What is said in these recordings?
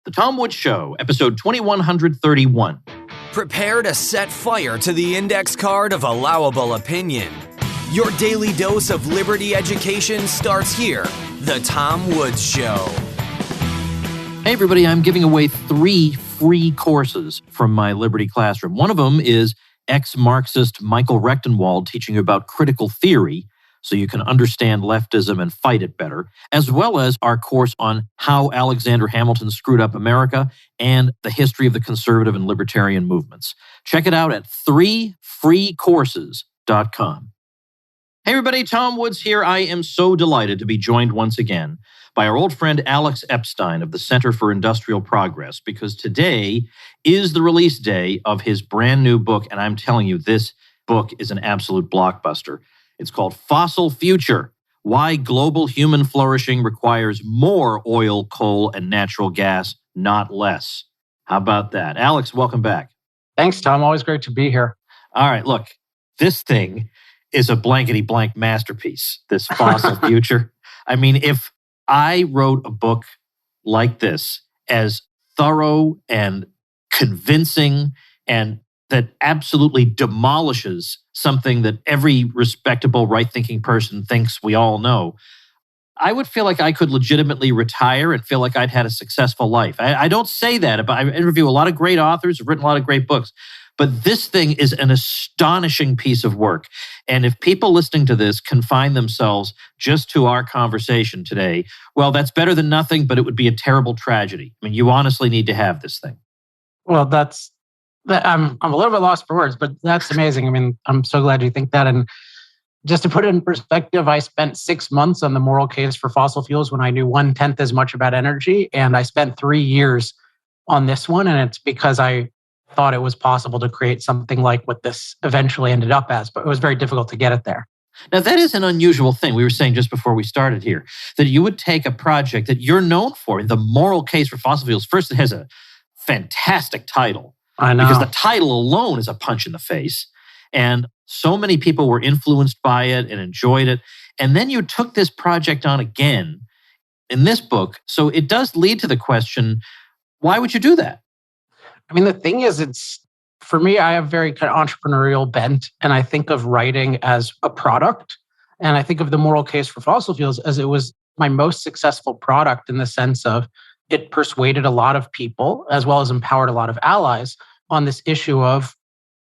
The Tom Woods Show, episode 2131. Prepare to set fire to the index card of allowable opinion. Your daily dose of liberty education starts here. The Tom Woods Show. Hey, everybody, I'm giving away 3 free courses from my Liberty Classroom. One of them is ex-Marxist Michael Rechtenwald teaching you about critical theory so you can understand leftism and fight it better, as well as our course on how Alexander Hamilton screwed up America and the history of the conservative and libertarian movements. Check it out at 3freecourses.com. Hey everybody, Tom Woods here. I am so delighted to be joined once again by our old friend Alex Epstein of the Center for Industrial Progress, because today is the release day of his brand new book, and I'm telling you, this book is an absolute blockbuster. It's called Fossil Future: Why Global Human Flourishing Requires More Oil, Coal, and Natural Gas, Not Less. How about that? Alex, welcome back. Thanks, Tom. Always great to be here. All right, look, this thing is a blankety-blank masterpiece, this Fossil Future. I mean, if I wrote a book like this, as thorough and convincing and that absolutely demolishes something that every respectable, right-thinking person thinks we all know, I would feel like I could legitimately retire and feel like I'd had a successful life. I don't say that, but I interview a lot of great authors, have written a lot of great books. But this thing is an astonishing piece of work. And if people listening to this confine themselves just to our conversation today, well, that's better than nothing, but it would be a terrible tragedy. I mean, you honestly need to have this thing. Well, I'm a little bit lost for words, but that's amazing. I mean, I'm so glad you think that. And just to put it in perspective, I spent 6 months on the moral case for fossil fuels when I knew 1/10 as much about energy. And I spent 3 years on this one. And it's because I thought it was possible to create something like what this eventually ended up as, but it was very difficult to get it there. Now, that is an unusual thing. We were saying just before we started here, that you would take a project that you're known for, the moral case for fossil fuels. First, it has a fantastic title. I know. Because the title alone is a punch in the face. And so many people were influenced by it and enjoyed it. And then you took this project on again in this book. So it does lead to the question, why would you do that? I mean, the thing is, for me, I have very kind of entrepreneurial bent, and I think of writing as a product. And I think of the moral case for fossil fuels as it was my most successful product in the sense of it persuaded a lot of people as well as empowered a lot of allies on this issue of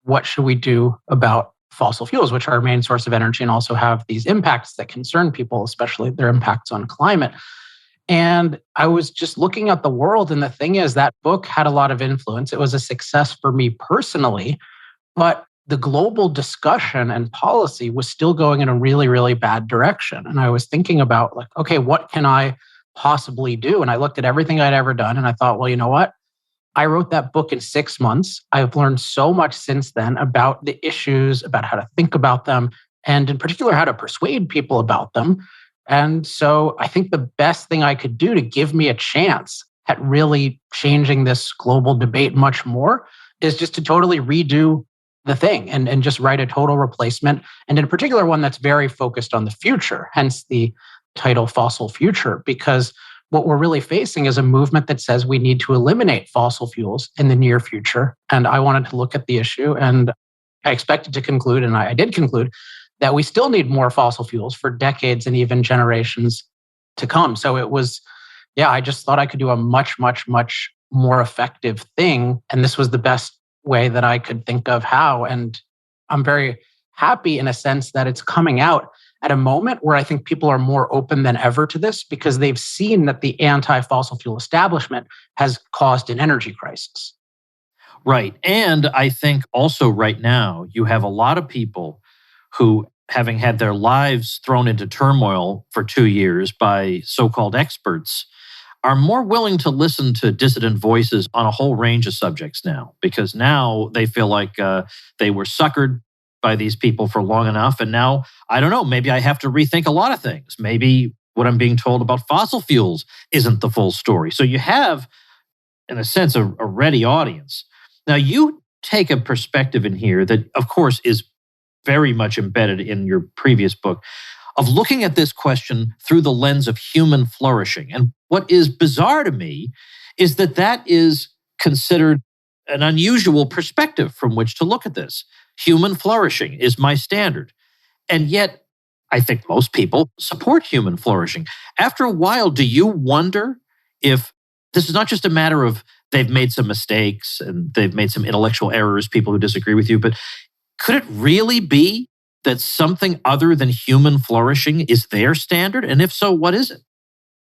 what should we do about fossil fuels, which are our main source of energy and also have these impacts that concern people, especially their impacts on climate. And I was just looking at the world, and the thing is that book had a lot of influence. It was a success for me personally, but the global discussion and policy was still going in a really, really bad direction. And I was thinking about like, okay, what can I possibly do? And I looked at everything I'd ever done and I thought, well, you know what? I wrote that book in 6 months. I've learned so much since then about the issues, about how to think about them, and in particular, how to persuade people about them. And so I think the best thing I could do to give me a chance at really changing this global debate much more is just to totally redo the thing and just write a total replacement. And in particular, one that's very focused on the future, hence the title Fossil Future, because what we're really facing is a movement that says we need to eliminate fossil fuels in the near future. And I wanted to look at the issue, and I expected to conclude, and I did conclude, that we still need more fossil fuels for decades and even generations to come. So it was, I just thought I could do a much, much, much more effective thing. And this was the best way that I could think of how. And I'm very happy in a sense that it's coming out at a moment where I think people are more open than ever to this because they've seen that the anti-fossil fuel establishment has caused an energy crisis. Right. And I think also right now, you have a lot of people who, having had their lives thrown into turmoil for 2 years by so-called experts, are more willing to listen to dissident voices on a whole range of subjects now, because now they feel like they were suckered by these people for long enough. And now, I don't know, maybe I have to rethink a lot of things. Maybe what I'm being told about fossil fuels isn't the full story. So you have, in a sense, a ready audience. Now, you take a perspective in here that, of course, is very much embedded in your previous book of looking at this question through the lens of human flourishing. And what is bizarre to me is that is considered an unusual perspective from which to look at this. Human flourishing is my standard. And yet, I think most people support human flourishing. After a while, do you wonder if this is not just a matter of they've made some mistakes and they've made some intellectual errors, people who disagree with you, but could it really be that something other than human flourishing is their standard? And if so, what is it?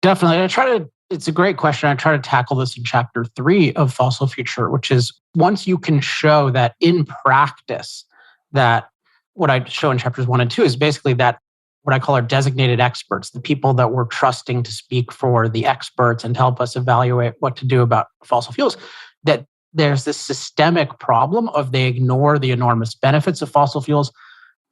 Definitely. It's a great question. I try to tackle this in chapter 3 of Fossil Future, which is once you can show that in practice, that what I show in chapters 1 and 2 is basically that what I call our designated experts, the people that we're trusting to speak for the experts and help us evaluate what to do about fossil fuels, that there's this systemic problem of they ignore the enormous benefits of fossil fuels.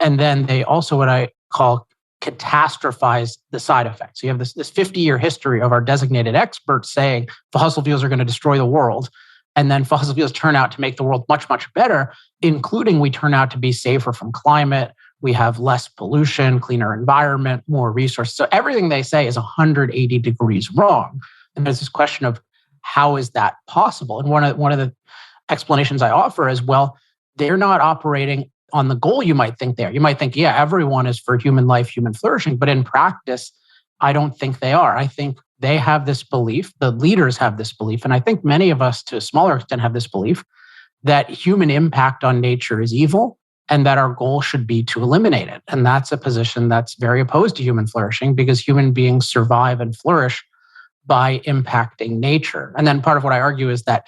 And then they also, what I call, catastrophize the side effects. So you have this 50-year history of our designated experts saying fossil fuels are going to destroy the world. And then fossil fuels turn out to make the world much, much better, including we turn out to be safer from climate. We have less pollution, cleaner environment, more resources. So everything they say is 180 degrees wrong. And there's this question of how is that possible? And one of the explanations I offer is, well, they're not operating on the goal you might think they are. You might think, yeah, everyone is for human life, human flourishing. But in practice, I don't think they are. I think they have this belief, the leaders have this belief, and I think many of us to a smaller extent have this belief that human impact on nature is evil and that our goal should be to eliminate it. And that's a position that's very opposed to human flourishing because human beings survive and flourish by impacting nature. And then part of what I argue is that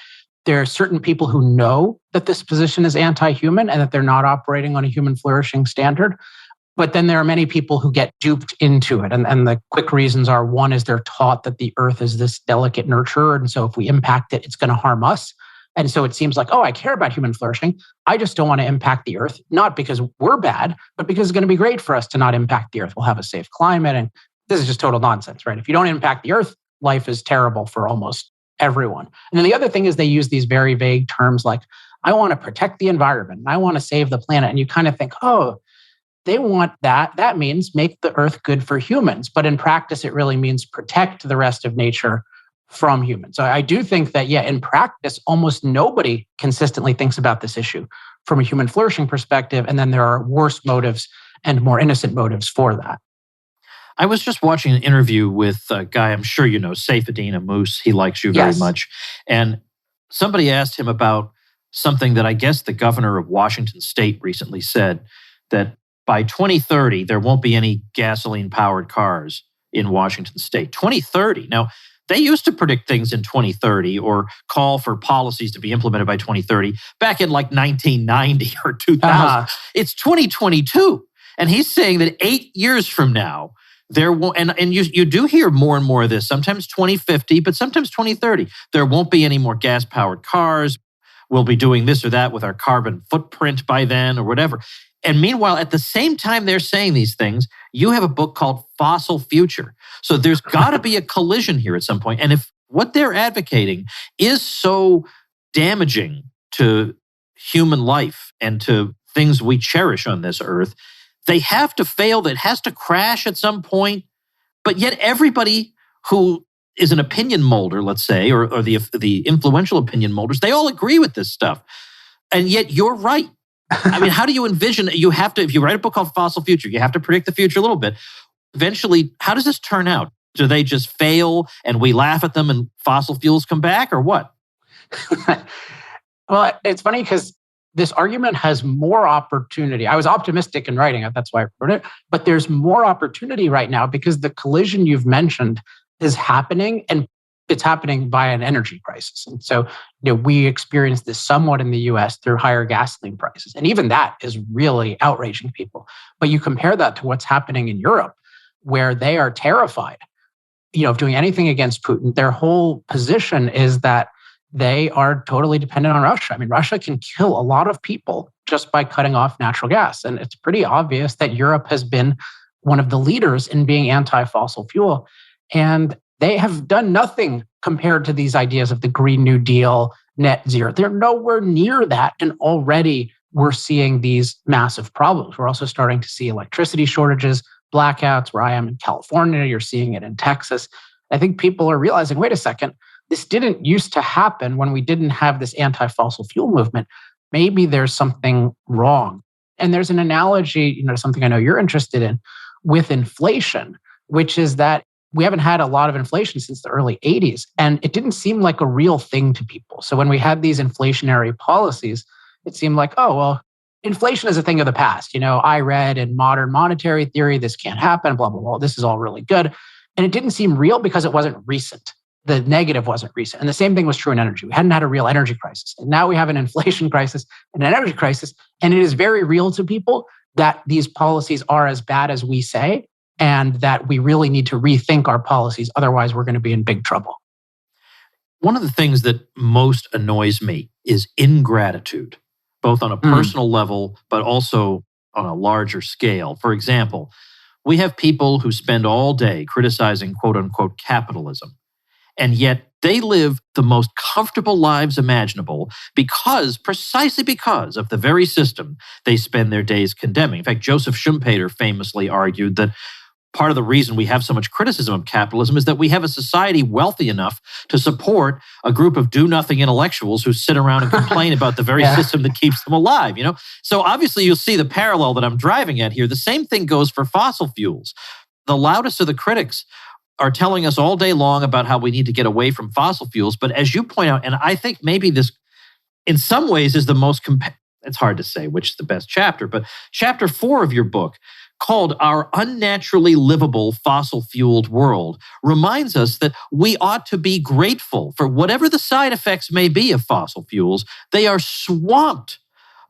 there are certain people who know that this position is anti-human and that they're not operating on a human flourishing standard. But then there are many people who get duped into it. And the quick reasons are, one is they're taught that the earth is this delicate nurturer. And so if we impact it, it's going to harm us. And so it seems like, oh, I care about human flourishing. I just don't want to impact the earth, not because we're bad, but because it's going to be great for us to not impact the earth. We'll have a safe climate. And this is just total nonsense, right? If you don't impact the earth, life is terrible for almost everyone. And then the other thing is they use these very vague terms like, I want to protect the environment. I want to save the planet. And you kind of think, oh, they want that. That means make the earth good for humans. But in practice, it really means protect the rest of nature from humans. So I do think that, yeah, in practice, almost nobody consistently thinks about this issue from a human flourishing perspective. And then there are worse motives and more innocent motives for that. I was just watching an interview with a guy I'm sure you know, Saifedean Ammous. He likes you very much. And somebody asked him about something that I guess the governor of Washington State recently said, that by 2030, there won't be any gasoline-powered cars in Washington State. 2030. Now, they used to predict things in 2030 or call for policies to be implemented by 2030 back in like 1990 or 2000. It's 2022. And he's saying that 8 years from now, there won't, and you do hear more and more of this, sometimes 2050, but sometimes 2030. There won't be any more gas-powered cars. We'll be doing this or that with our carbon footprint by then or whatever. And meanwhile, at the same time they're saying these things, you have a book called Fossil Future. So there's got to be a collision here at some point. And if what they're advocating is so damaging to human life and to things we cherish on this earth, they have to fail. That has to crash at some point. But yet everybody who is an opinion molder, let's say, or the influential opinion molders, they all agree with this stuff. And yet you're right. I mean, how do you envision, you have to, if you write a book called Fossil Future, you have to predict the future a little bit. Eventually, how does this turn out? Do they just fail and we laugh at them and fossil fuels come back, or what? Well, it's funny because this argument has more opportunity. I was optimistic in writing it. That's why I wrote it. But there's more opportunity right now because the collision you've mentioned is happening, and it's happening by an energy crisis. And so, we experienced this somewhat in the US through higher gasoline prices. And even that is really outraging people. But you compare that to what's happening in Europe, where they are terrified, of doing anything against Putin. Their whole position is that they are totally dependent on Russia. I mean, Russia can kill a lot of people just by cutting off natural gas. And it's pretty obvious that Europe has been one of the leaders in being anti-fossil fuel. And they have done nothing compared to these ideas of the Green New Deal, net zero. They're nowhere near that. And already we're seeing these massive problems. We're also starting to see electricity shortages, blackouts. Where I am in California, you're seeing it in Texas. I think people are realizing, wait a second, this didn't used to happen when we didn't have this anti-fossil fuel movement. Maybe there's something wrong. And there's an analogy, something I know you're interested in with inflation, which is that we haven't had a lot of inflation since the early 80s, and it didn't seem like a real thing to people. So when we had these inflationary policies, it seemed like, oh, well, inflation is a thing of the past. I read in modern monetary theory, this can't happen, blah, blah, blah. This is all really good. And it didn't seem real because it wasn't recent. The negative wasn't recent. And the same thing was true in energy. We hadn't had a real energy crisis. And now we have an inflation crisis and an energy crisis. And it is very real to people that these policies are as bad as we say, and that we really need to rethink our policies. Otherwise, we're going to be in big trouble. One of the things that most annoys me is ingratitude, both on a personal level, but also on a larger scale. For example, we have people who spend all day criticizing quote unquote capitalism, and yet they live the most comfortable lives imaginable precisely because of the very system they spend their days condemning. In fact, Joseph Schumpeter famously argued that part of the reason we have so much criticism of capitalism is that we have a society wealthy enough to support a group of do-nothing intellectuals who sit around and complain about the very system that keeps them alive, So obviously you'll see the parallel that I'm driving at here. The same thing goes for fossil fuels. The loudest of the critics are telling us all day long about how we need to get away from fossil fuels. But as you point out, and I think maybe this in some ways is the most, it's hard to say which is the best chapter, but chapter 4 of your book, called Our Unnaturally Livable Fossil-Fueled World, reminds us that we ought to be grateful for whatever the side effects may be of fossil fuels. They are swamped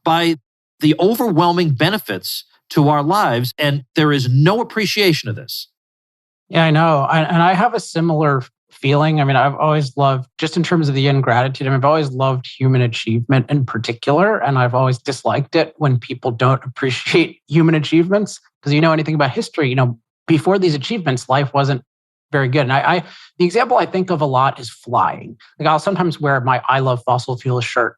by the overwhelming benefits to our lives, and there is no appreciation of this. Yeah, I know. And I have a similar feeling. I've always loved, just in terms of the ingratitude, I've always loved human achievement in particular. And I've always disliked it when people don't appreciate human achievements. Because anything about history, before these achievements, life wasn't very good. And the example I think of a lot is flying. Like I'll sometimes wear my I Love Fossil Fuel shirt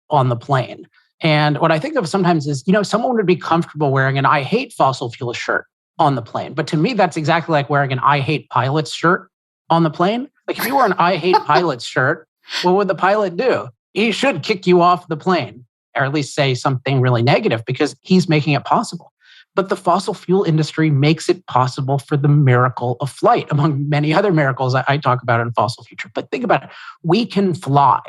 on the plane. And what I think of sometimes is, someone would be comfortable wearing an I Hate Fossil Fuel shirt on the plane. But to me, that's exactly like wearing an I Hate Pilots shirt on the plane. Like if you wore an I Hate Pilots shirt, what would the pilot do? He should kick you off the plane, or at least say something really negative, because he's making it possible. But the fossil fuel industry makes it possible for the miracle of flight, among many other miracles I talk about in Fossil Future. But think about it. We can fly.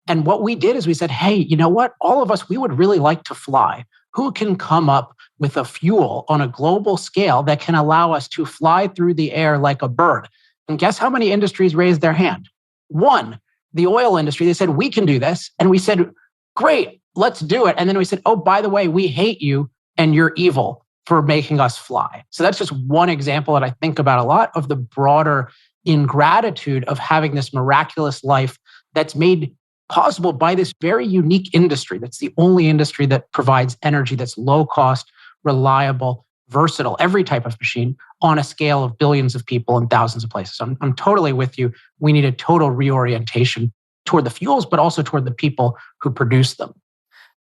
And what we did is we said, hey, you know what? All of us, we would really like to fly. Who can come up with a fuel on a global scale that can allow us to fly through the air like a bird? And guess how many industries raised their hand? One, the oil industry. They said, we can do this. And we said, great, let's do it. And then we said, oh, by the way, we hate you and you're evil for making us fly. So that's just one example that I think about a lot of the broader ingratitude of having this miraculous life that's made possible by this very unique industry. That's the only industry that provides energy that's low cost, reliable, versatile, every type of machine on a scale of billions of people in thousands of places. So I'm totally with you. We need a total reorientation toward the fuels, but also toward the people who produce them.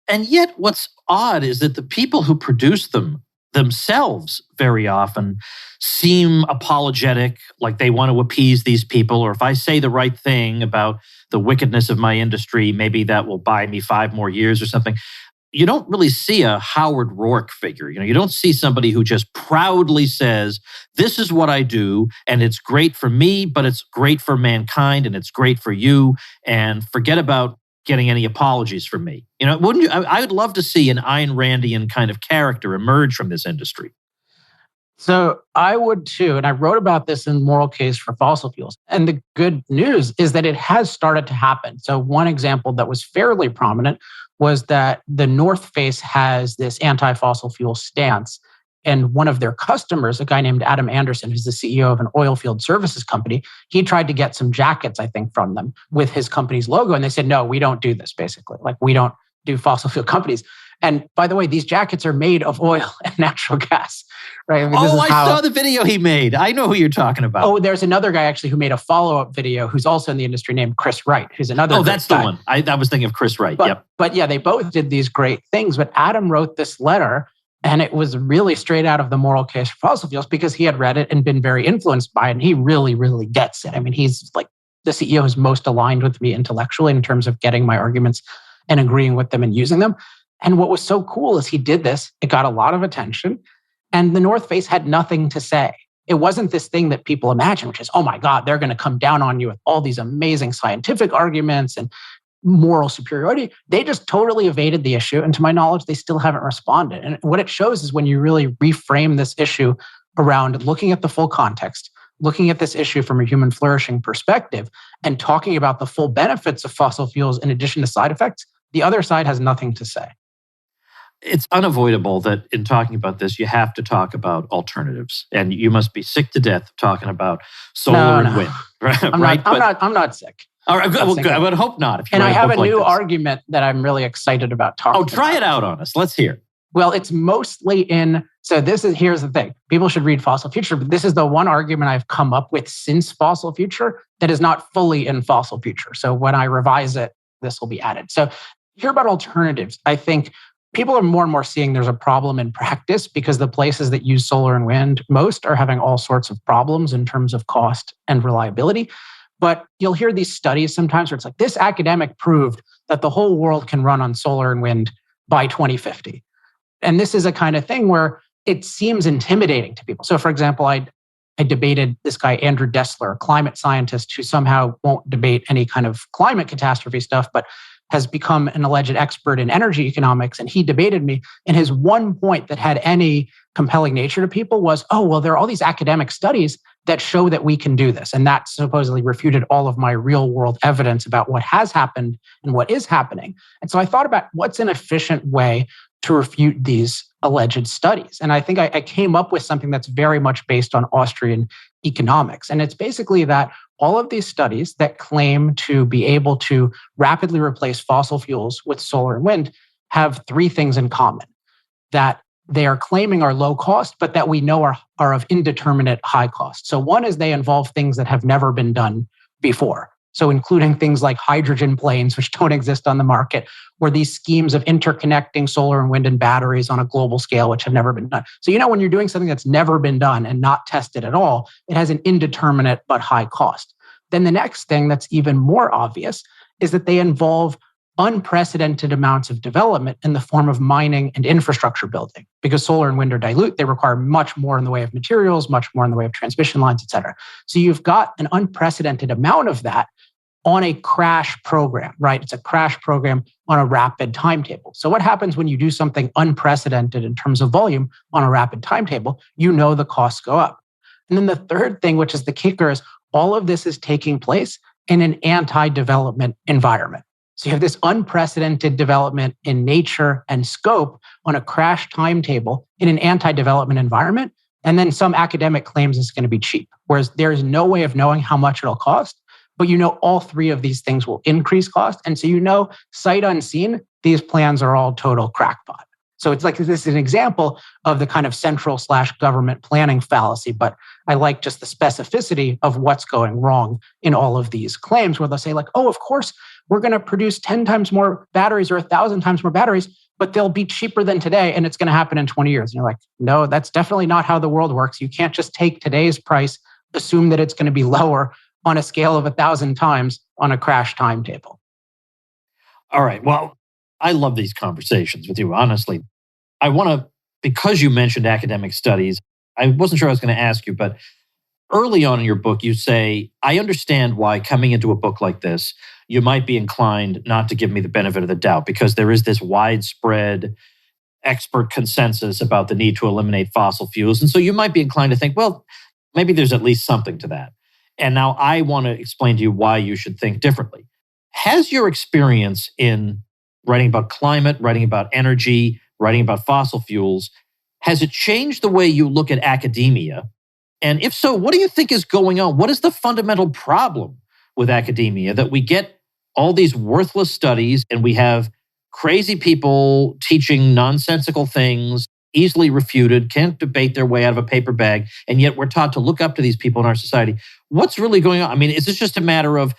And yet what's odd is that the people who produce them themselves very often seem apologetic, like they want to appease these people, or if I say the right thing about the wickedness of my industry, maybe that will buy me 5 more years or something. You don't really see a Howard Rourke figure. You don't see somebody who just proudly says, this is what I do, and it's great for me, but it's great for mankind, and it's great for you, and forget about getting any apologies from me. Wouldn't you? I would love to see an Ayn Randian kind of character emerge from this industry. So I would too. And I wrote about this in Moral Case for Fossil Fuels. And the good news is that it has started to happen. So one example that was fairly prominent was that the North Face has this anti-fossil fuel stance. And one of their customers, a guy named Adam Anderson, who's the CEO of an oil field services company, he tried to get some jackets, I think, from them with his company's logo. And they said, no, we don't do this, basically. Like, we don't do fossil fuel companies. And by the way, these jackets are made of oil and natural gas, right? I saw the video he made. I know who you're talking about. Oh, there's another guy actually who made a follow-up video who's also in the industry named Chris Wright, who's another Oh, that's guy. the one. I was thinking of Chris Wright, yep. But yeah, they both did these great things. But Adam wrote this letter, and it was really straight out of the Moral Case for Fossil Fuels because he had read it and been very influenced by it. And he really, really gets it. I mean, he's like the CEO who's most aligned with me intellectually in terms of getting my arguments and agreeing with them and using them. And what was so cool is he did this. It got a lot of attention. And the North Face had nothing to say. It wasn't this thing that people imagine, which is, oh my God, they're going to come down on you with all these amazing scientific arguments and moral superiority. They just totally evaded the issue. And to my knowledge, they still haven't responded. And what it shows is when you really reframe this issue around looking at the full context, looking at this issue from a human flourishing perspective, and talking about the full benefits of fossil fuels in addition to side effects, the other side has nothing to say. It's unavoidable that in talking about this, you have to talk about alternatives. And you must be sick to death talking about solar and wind. Right? I'm not sick. All right, well, good. I would hope not. And I have a new argument that I'm really excited about talking about. Oh, try it out on us. Let's hear. Well, it's mostly here's the thing. People should read Fossil Future, but this is the one argument I've come up with since Fossil Future that is not fully in Fossil Future. So when I revise it, this will be added. So hear about alternatives. I think people are more and more seeing there's a problem in practice because the places that use solar and wind most are having all sorts of problems in terms of cost and reliability. But you'll hear these studies sometimes where it's like, this academic proved that the whole world can run on solar and wind by 2050. And this is a kind of thing where it seems intimidating to people. So for example, I debated this guy, Andrew Dessler, a climate scientist who somehow won't debate any kind of climate catastrophe stuff, but has become an alleged expert in energy economics. And he debated me. And his one point that had any compelling nature to people was, oh, well, there are all these academic studies that show that we can do this. And that supposedly refuted all of my real world evidence about what has happened and what is happening. And so I thought about what's an efficient way to refute these alleged studies. And I think I came up with something that's very much based on Austrian economics. And it's basically that all of these studies that claim to be able to rapidly replace fossil fuels with solar and wind have three things in common: that they are claiming are low cost, but that we know are of indeterminate high cost. So one is they involve things that have never been done before. So including things like hydrogen planes, which don't exist on the market, or these schemes of interconnecting solar and wind and batteries on a global scale, which have never been done. So, when you're doing something that's never been done and not tested at all, it has an indeterminate but high cost. Then the next thing that's even more obvious is that they involve unprecedented amounts of development in the form of mining and infrastructure building. Because solar and wind are dilute, they require much more in the way of materials, much more in the way of transmission lines, et cetera. So you've got an unprecedented amount of that on a crash program, right? It's a crash program on a rapid timetable. So what happens when you do something unprecedented in terms of volume on a rapid timetable? The costs go up. And then the third thing, which is the kicker, is all of this is taking place in an anti-development environment. So you have this unprecedented development in nature and scope on a crash timetable in an anti-development environment. And then some academic claims it's going to be cheap, whereas there is no way of knowing how much it'll cost. But all three of these things will increase cost. And so sight unseen, these plans are all total crackpot. So it's like this is an example of the kind of central/government planning fallacy. But I like just the specificity of what's going wrong in all of these claims where they'll say oh, of course, we're going to produce 10 times more batteries or 1,000 times more batteries, but they'll be cheaper than today and it's going to happen in 20 years. And you're like, no, that's definitely not how the world works. You can't just take today's price, assume that it's going to be lower on a scale of 1,000 times on a crash timetable. All right. Well, I love these conversations with you, honestly. I want to, because you mentioned academic studies, I wasn't sure I was going to ask you, but early on in your book, you say, I understand why coming into a book like this, you might be inclined not to give me the benefit of the doubt because there is this widespread expert consensus about the need to eliminate fossil fuels. And so you might be inclined to think, well, maybe there's at least something to that. And now I want to explain to you why you should think differently. Has your experience in writing about climate, writing about energy, writing about fossil fuels, has it changed the way you look at academia? And if so, what do you think is going on? What is the fundamental problem with academia that we get all these worthless studies and we have crazy people teaching nonsensical things, easily refuted, can't debate their way out of a paper bag, and yet we're taught to look up to these people in our society? What's really going on? I mean, is this just a matter of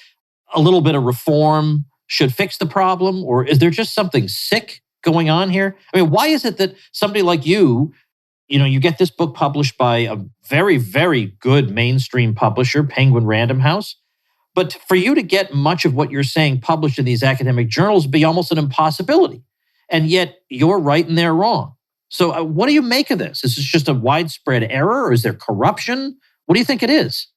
a little bit of reform should fix the problem, or is there just something sick going on here? I mean, why is it that somebody like you get this book published by a very, very good mainstream publisher, Penguin Random House, But for you to get much of what you're saying published in these academic journals would be almost an impossibility. And yet you're right and they're wrong. So what do you make of this? Is this just a widespread error, or is there corruption? What do you think it is?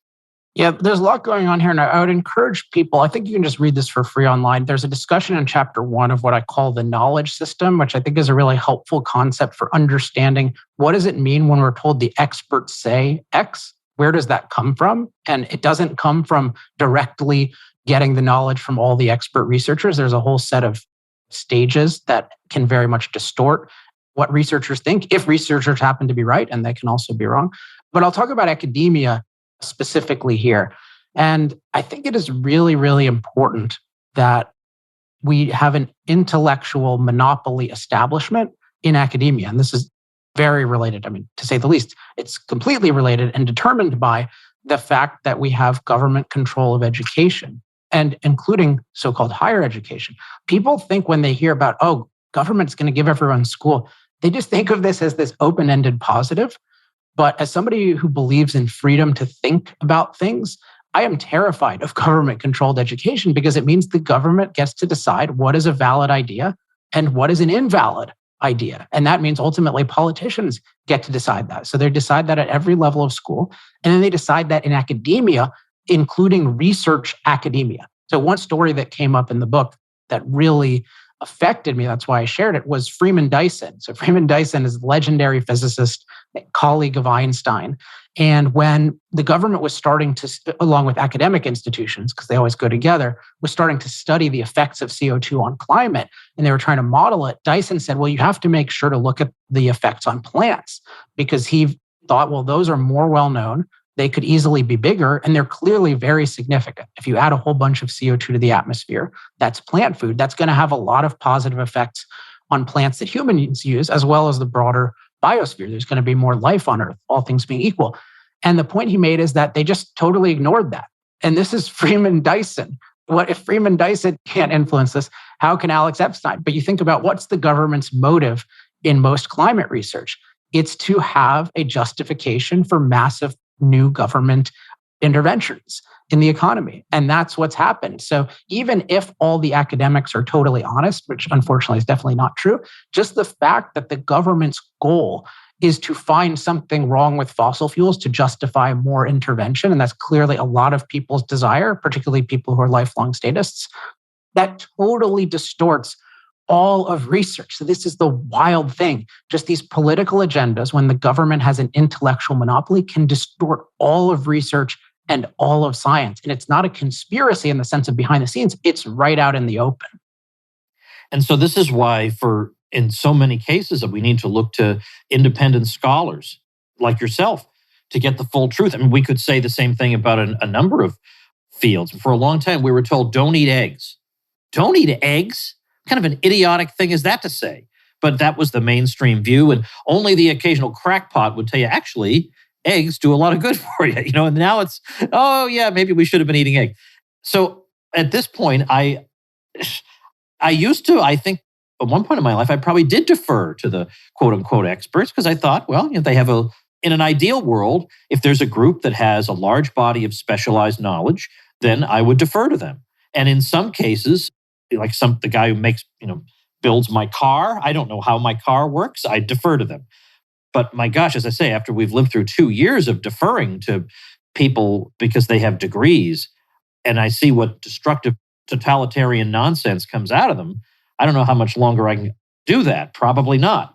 Yeah, there's a lot going on here. And I would encourage people, I think you can just read this for free online. There's a discussion in chapter 1 of what I call the knowledge system, which I think is a really helpful concept for understanding what does it mean when we're told the experts say X? Where does that come from? And it doesn't come from directly getting the knowledge from all the expert researchers. There's a whole set of stages that can very much distort what researchers think, if researchers happen to be right, and they can also be wrong. But I'll talk about academia specifically here. And I think it is really, really important that we have an intellectual monopoly establishment in academia. And this is very related. I mean, to say the least, it's completely related and determined by the fact that we have government control of education, and including so-called higher education. People think when they hear about, oh, government's going to give everyone school, they just think of this as this open-ended positive. But as somebody who believes in freedom to think about things, I am terrified of government-controlled education because it means the government gets to decide what is a valid idea and what is an invalid idea. And that means ultimately politicians get to decide that. So they decide that at every level of school. And then they decide that in academia, including research academia. So one story that came up in the book that really affected me, that's why I shared it, was Freeman Dyson. So Freeman Dyson is a legendary physicist, colleague of Einstein. And when the government was starting to, along with academic institutions, because they always go together, was starting to study the effects of CO2 on climate, and they were trying to model it, Dyson said, well, you have to make sure to look at the effects on plants, because he thought, well, those are more well-known. They could easily be bigger, and they're clearly very significant. If you add a whole bunch of CO2 to the atmosphere, that's plant food. That's going to have a lot of positive effects on plants that humans use, as well as the broader biosphere. There's going to be more life on Earth, all things being equal. And the point he made is that they just totally ignored that. And this is Freeman Dyson. What if Freeman Dyson can't influence this? How can Alex Epstein? But you think about what's the government's motive in most climate research? It's to have a justification for massive new government interventions in the economy. And that's what's happened. So even if all the academics are totally honest, which unfortunately is definitely not true, just the fact that the government's goal is to find something wrong with fossil fuels to justify more intervention, and that's clearly a lot of people's desire, particularly people who are lifelong statists, that totally distorts all of research. So this is the wild thing. Just these political agendas, when the government has an intellectual monopoly, can distort all of research and all of science. And it's not a conspiracy in the sense of behind the scenes. It's right out in the open. And so this is why in so many cases that we need to look to independent scholars like yourself to get the full truth. I mean, we could say the same thing about a number of fields. For a long time, we were told, don't eat eggs. Don't eat eggs? What kind of an idiotic thing is that to say? But that was the mainstream view, and only the occasional crackpot would tell you, actually, eggs do a lot of good for you. And now it's, oh yeah, maybe we should have been eating eggs. So at this point, I used to, I think, at one point in my life, I probably did defer to the quote unquote experts because I thought, well, they have in an ideal world, if there's a group that has a large body of specialized knowledge, then I would defer to them. And in some cases, like the guy who makes, builds my car, I don't know how my car works, I defer to them. But my gosh, as I say, after we've lived through 2 years of deferring to people because they have degrees, and I see what destructive totalitarian nonsense comes out of them, I don't know how much longer I can do that. Probably not.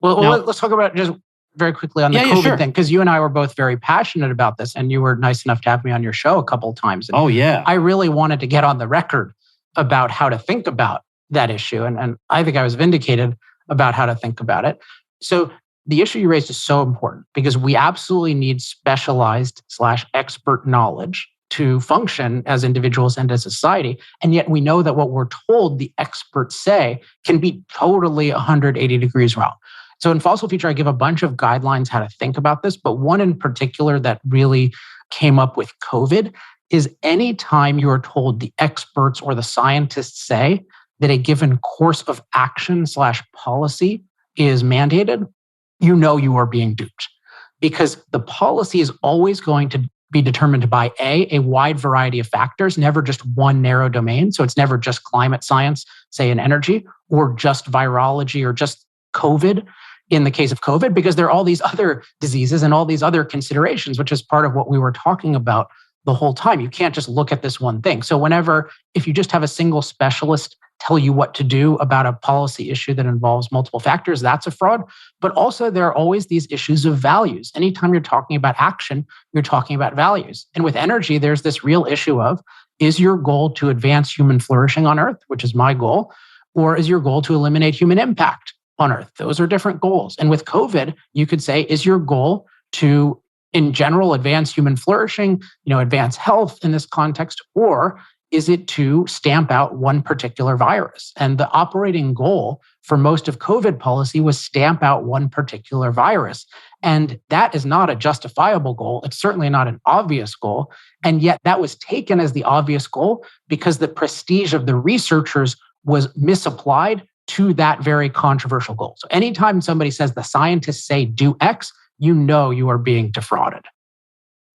Well, now, let's talk about just very quickly on the COVID thing, because you and I were both very passionate about this, and you were nice enough to have me on your show a couple of times. And I really wanted to get on the record about how to think about that issue. And I think I was vindicated about how to think about it. So the issue you raised is so important because we absolutely need specialized / expert knowledge to function as individuals and as a society. And yet we know that what we're told the experts say can be totally 180 degrees wrong. So in Fossil Future, I give a bunch of guidelines how to think about this, but one in particular that really came up with COVID is anytime you are told the experts or the scientists say that a given course of action / policy is mandated, you are being duped. Because the policy is always going to be determined by a wide variety of factors, never just one narrow domain. So it's never just climate science, say in energy, or just virology or just COVID in the case of COVID, because there are all these other diseases and all these other considerations, which is part of what we were talking about the whole time. You can't just look at this one thing. So if you just have a single specialist tell you what to do about a policy issue that involves multiple factors, that's a fraud. But also there are always these issues of values. Anytime you're talking about action, you're talking about values. And with energy, there's this real issue of, is your goal to advance human flourishing on Earth, which is my goal, or is your goal to eliminate human impact on Earth? Those are different goals. And with COVID, you could say, is your goal to, in general, advance human flourishing, advance health in this context, or is it to stamp out one particular virus? And the operating goal for most of COVID policy was stamp out one particular virus. And that is not a justifiable goal. It's certainly not an obvious goal. And yet that was taken as the obvious goal because the prestige of the researchers was misapplied to that very controversial goal. So anytime somebody says the scientists say do X, you are being defrauded.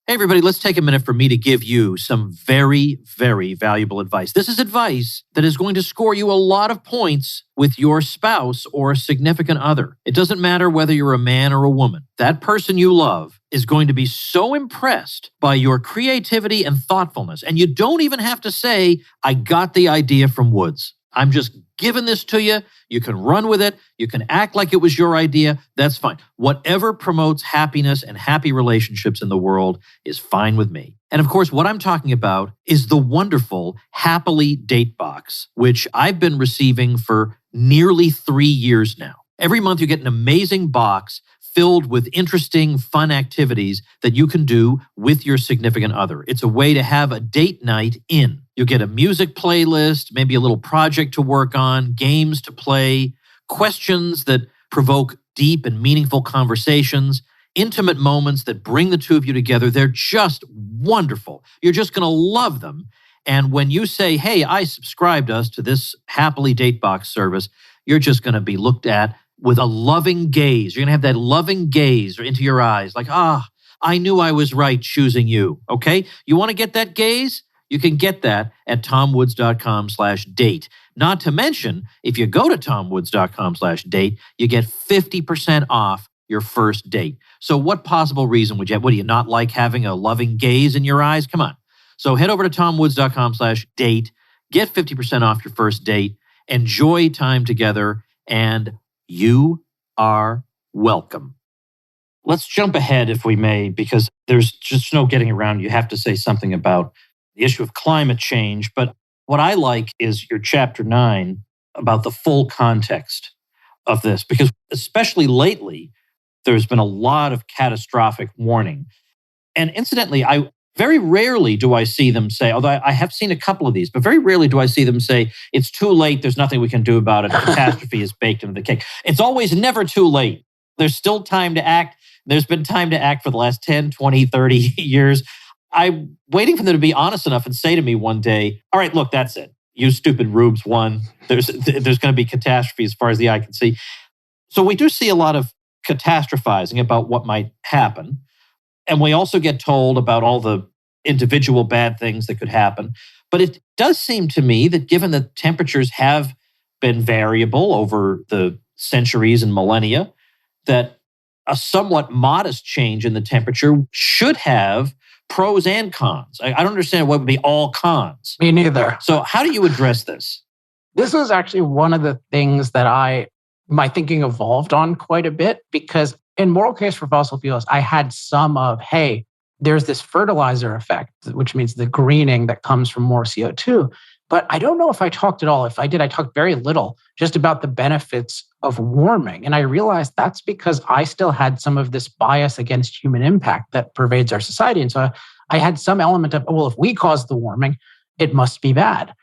Hey, everybody, let's take a minute for me to give you some very, very valuable advice. This is advice that is going to score you a lot of points with your spouse or a significant other. It doesn't matter whether you're a man or a woman. That person you love is going to be so impressed by your creativity and thoughtfulness. And you don't even have to say, I got the idea from Woods. I'm just giving this to you. You can run with it. You can act like it was your idea. That's fine. Whatever promotes happiness and happy relationships in the world is fine with me. And of course, what I'm talking about is the wonderful Happily Date Box, which I've been receiving for nearly 3 years now. Every month you get an amazing box filled with interesting, fun activities that you can do with your significant other. It's a way to have a date night in. You'll get a music playlist, maybe a little project to work on, games to play, questions that provoke deep and meaningful conversations, intimate moments that bring the two of you together. They're just wonderful. You're just going to love them. And when you say, hey, I subscribed us to this Happily Date Box service, you're just going to be looked at with a loving gaze. You're going to have that loving gaze into your eyes, like, I knew I was right choosing you, okay? You want to get that gaze? You can get that at tomwoods.com/date. Not to mention, if you go to tomwoods.com/date, you get 50% off your first date. So what possible reason would you have? What, do you not like having a loving gaze in your eyes? Come on. So head over to tomwoods.com/date, get 50% off your first date, enjoy time together, and you are welcome. Let's jump ahead, if we may, because there's just no getting around. You have to say something about the issue of climate change. But what I like is your chapter 9 about the full context of this, because especially lately, there's been a lot of catastrophic warning. And incidentally, very rarely do I see them say, although I have seen a couple of these, but very rarely do I see them say, it's too late, there's nothing we can do about it, catastrophe is baked into the cake. It's always never too late. There's still time to act. There's been time to act for the last 10, 20, 30 years. I'm waiting for them to be honest enough and say to me one day, all right, look, that's it. You stupid rubes won. There's going to be catastrophe as far as the eye can see. So we do see a lot of catastrophizing about what might happen. And we also get told about all the individual bad things that could happen. But it does seem to me that given that temperatures have been variable over the centuries and millennia, that a somewhat modest change in the temperature should have pros and cons. I don't understand what would be all cons. Me neither. So how do you address this? This was actually one of the things that my thinking evolved on quite a bit, because in Moral Case for Fossil Fuels, I had some of, hey, there's this fertilizer effect, which means the greening that comes from more CO2. But I don't know if I talked at all. If I did, I talked very little just about the benefits of warming. And I realized that's because I still had some of this bias against human impact that pervades our society. And so I had some element of, well, if we cause the warming, it must be bad,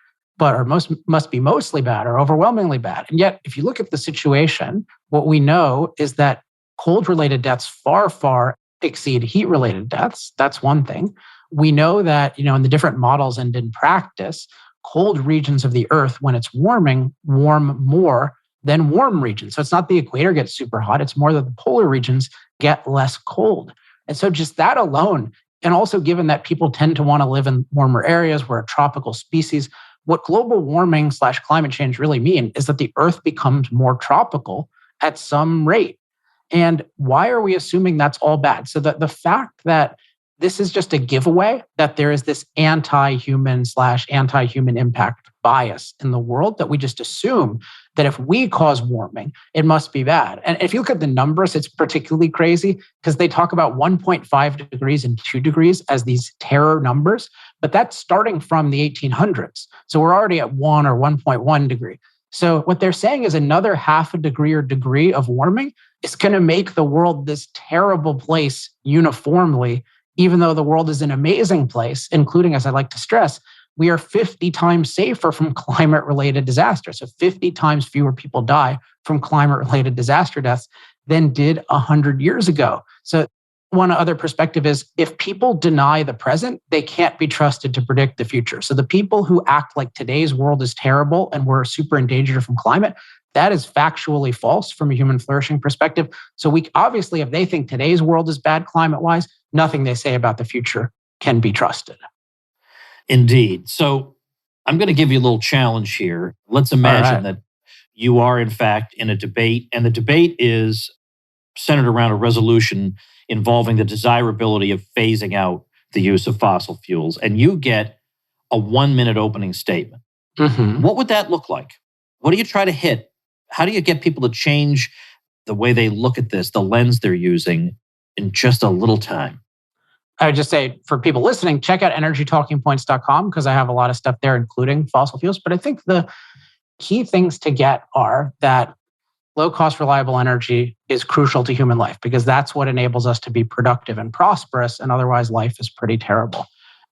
must be mostly bad or overwhelmingly bad. And yet, if you look at the situation, what we know is that cold-related deaths far, far exceed heat-related deaths. That's one thing. We know that, in the different models and in practice, cold regions of the Earth, when it's warming, warm more than warm regions. So it's not the equator gets super hot. It's more that the polar regions get less cold. And so just that alone And also, given that people tend to want to live in warmer areas, we're a tropical species, what global warming / climate change really mean is that the Earth becomes more tropical at some rate. And why are we assuming that's all bad? So the fact that this is just a giveaway that there is this anti-human / anti-human impact bias in the world, that we just assume that if we cause warming, it must be bad. And if you look at the numbers, it's particularly crazy because they talk about 1.5 degrees and 2 degrees as these terror numbers, but that's starting from the 1800s. So we're already at 1 or 1.1 degree. So what they're saying is another half a degree or degree of warming is going to make the world this terrible place uniformly, even though the world is an amazing place, including, as I like to stress, we are 50 times safer from climate-related disasters. So 50 times fewer people die from climate-related disaster deaths than did 100 years ago. So one other perspective is if people deny the present, they can't be trusted to predict the future. So the people who act like today's world is terrible and we're super endangered from climate, that is factually false from a human flourishing perspective. So we obviously, if they think today's world is bad climate-wise, nothing they say about the future can be trusted. Indeed. So I'm going to give you a little challenge here. Let's imagine that you are, in fact, in a debate, and the debate is centered around a resolution involving the desirability of phasing out the use of fossil fuels, and you get a 1-minute opening statement. Mm-hmm. What would that look like? What do you try to hit? How do you get people to change the way they look at this, the lens they're using, in just a little time? I would just say for people listening, check out energytalkingpoints.com because I have a lot of stuff there, including fossil fuels. But I think the key things to get are that low-cost, reliable energy is crucial to human life because that's what enables us to be productive and prosperous, and otherwise life is pretty terrible.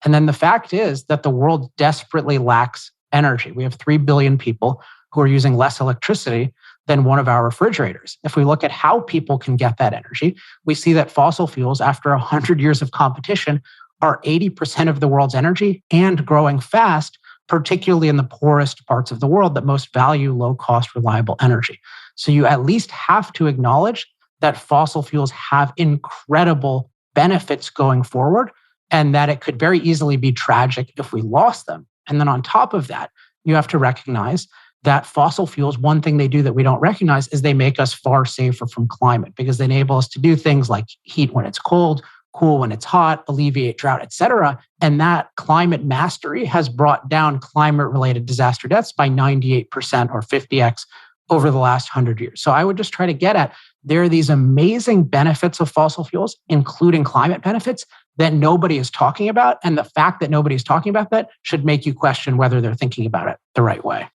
And then the fact is that the world desperately lacks energy. We have 3 billion people who are using less electricity than one of our refrigerators. If we look at how people can get that energy, we see that fossil fuels, after 100 years of competition, are 80% of the world's energy and growing fast, particularly in the poorest parts of the world that most value low-cost, reliable energy. So you at least have to acknowledge that fossil fuels have incredible benefits going forward and that it could very easily be tragic if we lost them. And then on top of that, you have to recognize that fossil fuels, one thing they do that we don't recognize is they make us far safer from climate because they enable us to do things like heat when it's cold, cool when it's hot, alleviate drought, et cetera. And that climate mastery has brought down climate-related disaster deaths by 98% or 50x over the last 100 years. So I would just try to get at, there are these amazing benefits of fossil fuels, including climate benefits, that nobody is talking about. And the fact that nobody is talking about that should make you question whether they're thinking about it the right way.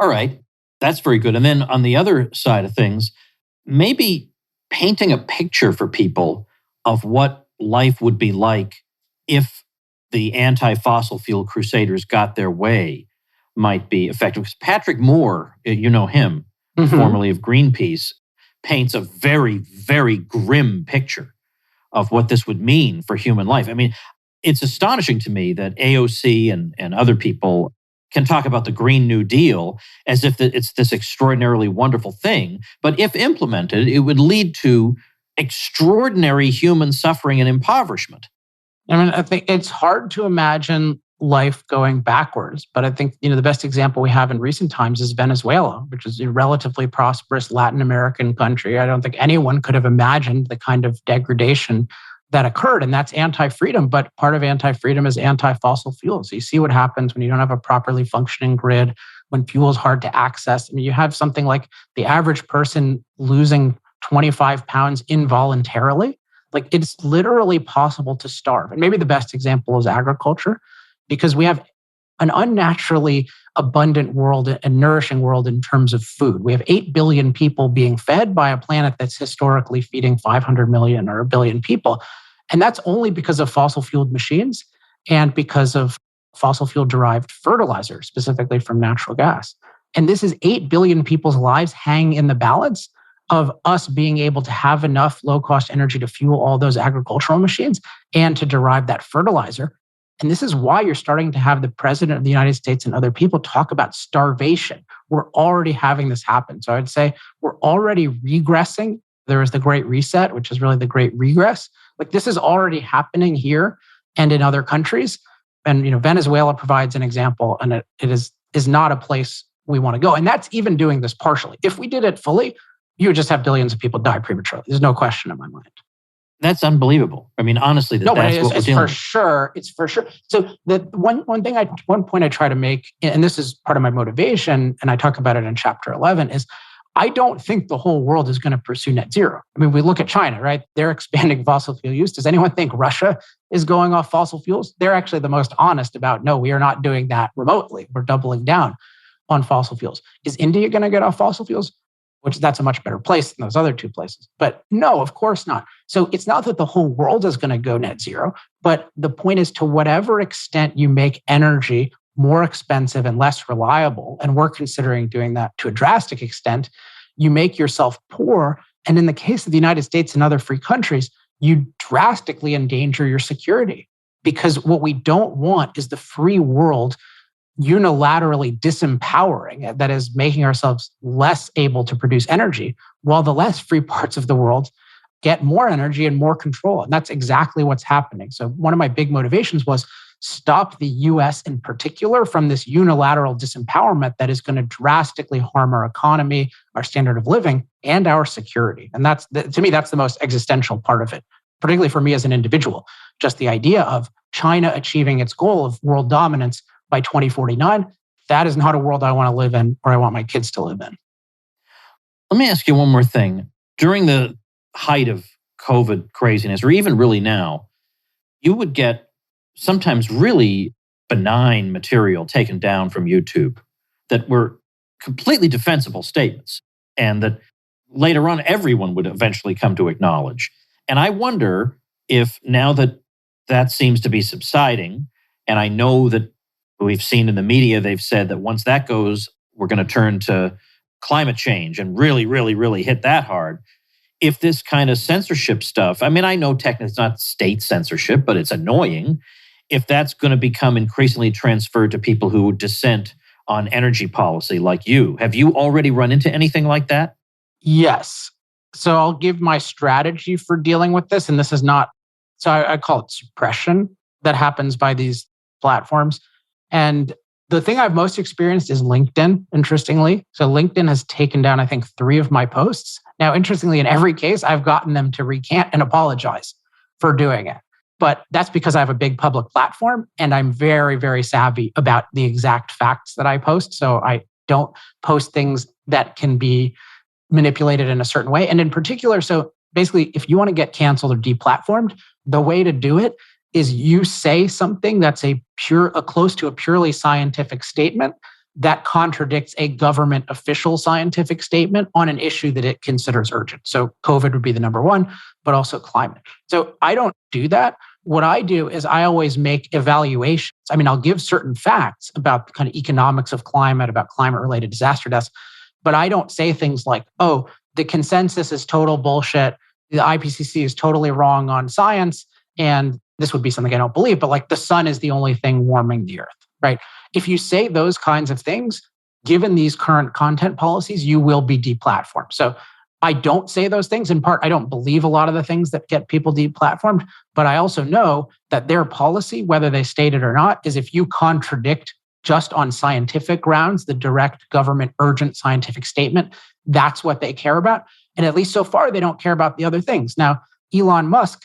All right, that's very good. And then on the other side of things, maybe painting a picture for people of what life would be like if the anti-fossil fuel crusaders got their way might be effective. Because Patrick Moore, you know him, formerly of Greenpeace, paints a very, very grim picture of what this would mean for human life. I mean, it's astonishing to me that AOC and other people can talk about the Green New Deal as if it's this extraordinarily wonderful thing. But if implemented, it would lead to extraordinary human suffering and impoverishment. I mean, I think it's hard to imagine life going backwards. But I think, the best example we have in recent times is Venezuela, which is a relatively prosperous Latin American country. I don't think anyone could have imagined the kind of degradation that occurred, and that's anti-freedom. But part of anti-freedom is anti-fossil fuels. So you see what happens when you don't have a properly functioning grid, when fuel is hard to access. I mean, you have something like the average person losing 25 pounds involuntarily. Like, it's literally possible to starve. And maybe the best example is agriculture, because we have an unnaturally abundant world and nourishing world in terms of food. We have 8 billion people being fed by a planet that's historically feeding 500 million or a billion people. And that's only because of fossil fueled machines and because of fossil fuel derived fertilizer, specifically from natural gas. And this is 8 billion people's lives hang in the balance of us being able to have enough low cost energy to fuel all those agricultural machines and to derive that fertilizer. And this is why you're starting to have the president of the United States and other people talk about starvation. We're already having this happen. So I'd say we're already regressing There was the Great Reset, which is really the Great Regress. Like this is already happening here and in other countries. And Venezuela provides an example, and it is not a place we want to go. And that's even doing this partially. If we did it fully, you would just have billions of people die prematurely. There's no question in my mind. That's unbelievable. I mean, honestly, that's what we're dealing with. It's for sure. So the one point I try to make, and this is part of my motivation, and I talk about it in chapter 11, is I don't think the whole world is going to pursue net zero. I mean, we look at China, right? They're expanding fossil fuel use. Does anyone think Russia is going off fossil fuels? They're actually the most honest about, no, we are not doing that remotely. We're doubling down on fossil fuels. Is India going to get off fossil fuels? Which that's a much better place than those other two places. But no, of course not. So it's not that the whole world is going to go net zero, but the point is to whatever extent you make energy more expensive and less reliable, and we're considering doing that to a drastic extent, you make yourself poor. And in the case of the United States and other free countries, you drastically endanger your security. Because what we don't want is the free world unilaterally disempowering, that is making ourselves less able to produce energy, while the less free parts of the world get more energy and more control. And that's exactly what's happening. So one of my big motivations was stop the US in particular from this unilateral disempowerment that is going to drastically harm our economy, our standard of living, and our security. And to me, that's the most existential part of it, particularly for me as an individual. Just the idea of China achieving its goal of world dominance by 2049, that is not a world I want to live in or I want my kids to live in. Let me ask you one more thing. During the height of COVID craziness, or even really now, you would get sometimes really benign material taken down from YouTube that were completely defensible statements and that later on everyone would eventually come to acknowledge. And I wonder if now that that seems to be subsiding, and I know that we've seen in the media, they've said that once that goes, we're going to turn to climate change and really, really, really hit that hard. If this kind of censorship stuff, I mean, I know technically it's not state censorship, but it's annoying. If that's going to become increasingly transferred to people who dissent on energy policy like you, have you already run into anything like that? Yes. So I'll give my strategy for dealing with this. And this is not, so I call it suppression that happens by these platforms. And the thing I've most experienced is LinkedIn, interestingly. So LinkedIn has taken down, I think, 3 of my posts. Now, interestingly, in every case, I've gotten them to recant and apologize for doing it. But that's because I have a big public platform and I'm very, very savvy about the exact facts that I post. So I don't post things that can be manipulated in a certain way. And in particular, so basically, if you want to get canceled or deplatformed, the way to do it is you say something that's a close to a purely scientific statement that contradicts a government official scientific statement on an issue that it considers urgent. So COVID would be the number one, but also climate. So I don't do that. What I do is I always make evaluations. I mean, I'll give certain facts about the kind of economics of climate, about climate-related disaster deaths, but I don't say things like, oh, the consensus is total bullshit, the IPCC is totally wrong on science, and this would be something I don't believe, but like the sun is the only thing warming the earth, right? If you say those kinds of things, given these current content policies, you will be deplatformed. So I don't say those things. In part, I don't believe a lot of the things that get people deplatformed, but I also know that their policy, whether they state it or not, is if you contradict just on scientific grounds, the direct government urgent scientific statement, that's what they care about. And at least so far, they don't care about the other things. Now, Elon Musk,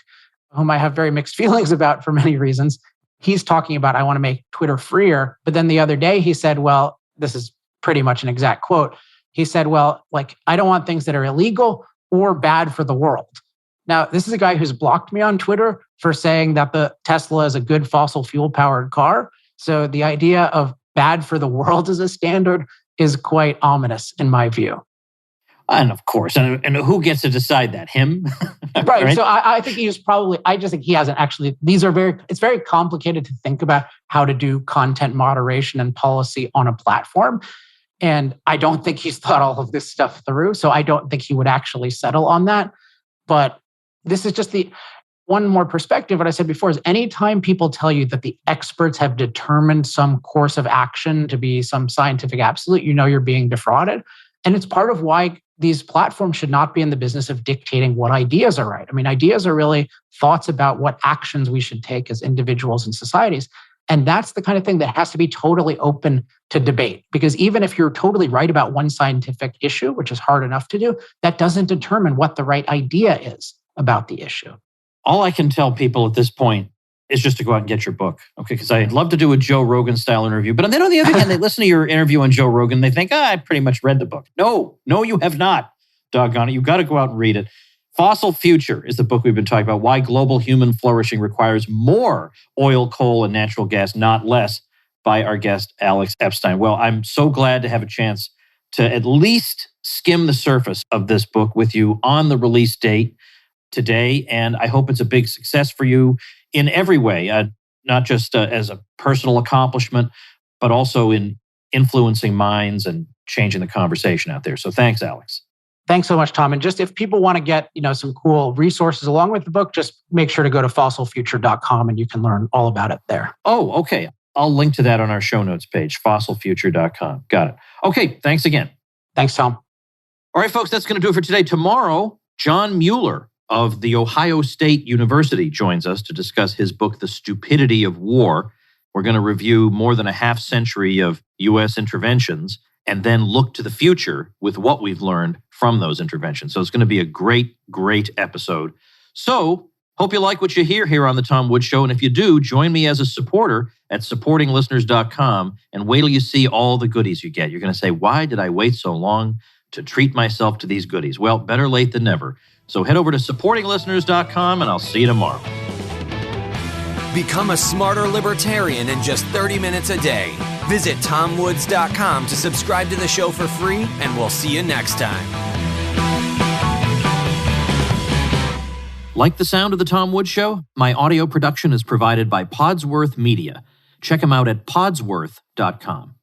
whom I have very mixed feelings about for many reasons, he's talking about, I want to make Twitter freer. But then the other day he said, well, this is pretty much an exact quote. He said, well, like, I don't want things that are illegal or bad for the world. Now, this is a guy who's blocked me on Twitter for saying that the Tesla is a good fossil fuel powered car. So the idea of bad for the world as a standard is quite ominous in my view. And of course, and who gets to decide that? Him? Right. So I think he was probably, I just think he hasn't actually, it's very complicated to think about how to do content moderation and policy on a platform. And I don't think he's thought all of this stuff through. So I don't think he would actually settle on that. But this is just the one more perspective. What I said before is anytime people tell you that the experts have determined some course of action to be some scientific absolute, you know you're being defrauded. And it's part of why these platforms should not be in the business of dictating what ideas are right. I mean, ideas are really thoughts about what actions we should take as individuals and societies. And that's the kind of thing that has to be totally open to debate. Because even if you're totally right about one scientific issue, which is hard enough to do, that doesn't determine what the right idea is about the issue. All I can tell people at this point is just to go out and get your book. Okay, because I'd love to do a Joe Rogan style interview. But then on the other hand, they listen to your interview on Joe Rogan, they think, I pretty much read the book. No, you have not. Doggone it. You've got to go out and read it. Fossil Future is the book we've been talking about. Why global human flourishing requires more oil, coal, and natural gas, not less, by our guest, Alex Epstein. Well, I'm so glad to have a chance to at least skim the surface of this book with you on the release date today. And I hope it's a big success for you in every way, not just as a personal accomplishment, but also in influencing minds and changing the conversation out there. So thanks, Alex. Thanks so much, Tom. And just if people want to get, some cool resources along with the book, just make sure to go to fossilfuture.com and you can learn all about it there. Oh, okay. I'll link to that on our show notes page, fossilfuture.com. Got it. Okay. Thanks again. Thanks, Tom. All right, folks, that's going to do it for today. Tomorrow, John Mueller of The Ohio State University joins us to discuss his book, The Stupidity of War. We're going to review more than a half century of U.S. interventions and then look to the future with what we've learned from those interventions. So it's going to be a great, great episode. So hope you like what you hear here on The Tom Woods Show. And if you do, join me as a supporter at supportinglisteners.com and wait till you see all the goodies you get. You're going to say, why did I wait so long to treat myself to these goodies? Well, better late than never. So head over to supportinglisteners.com and I'll see you tomorrow. Become a smarter libertarian in just 30 minutes a day. Visit tomwoods.com to subscribe to the show for free, and we'll see you next time. Like the sound of The Tom Woods Show? My audio production is provided by Podsworth Media. Check them out at podsworth.com.